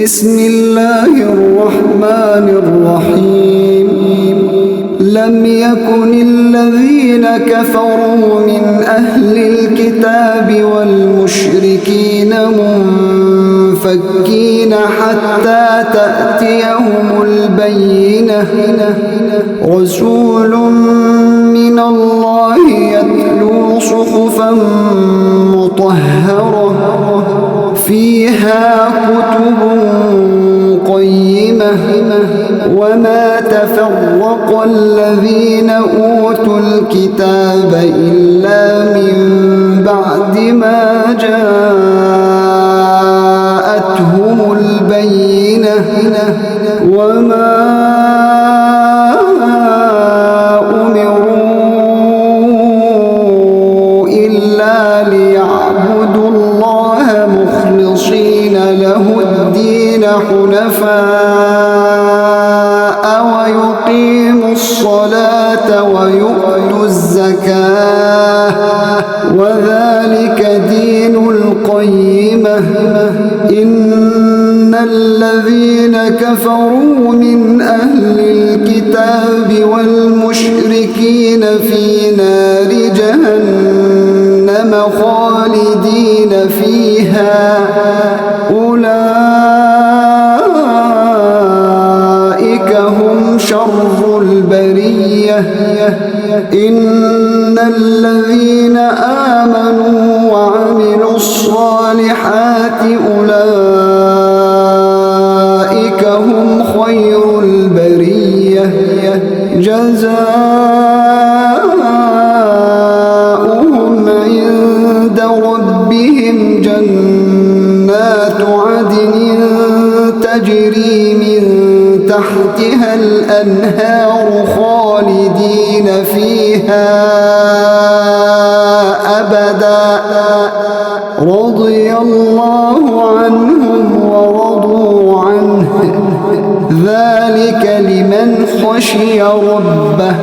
بسم الله الرحمن الرحيم لم يكن الذين كفروا من أهل الكتاب والمشركين منفكين حتى تأتيهم البينة رسول من الله يتلو صحفا مطهرة فيها كتب قيمة وما تفرق الذين أوتوا الكتاب إلا من بعد ما جاءتهم البينة وما أمروا إلا ليعبدوا الله مخلصين له الدين حنفاء ويقيموا الصلاة ويؤتوا الزكاة وذلك دين القيمة إن الذين كفروا من أهل الكتاب والمشركين في نار جهنم خالدين فيها أولئك هم شر البرية إن الذين آمنوا وعملوا الصالحات أولئك هم خير البرية جزاؤهم عند ربهم جنات عدن تجري من تحتها الأنهار خالدين فيها أبدا رضي الله عنهم ورضوا عنه ذلك لمن خشي ربه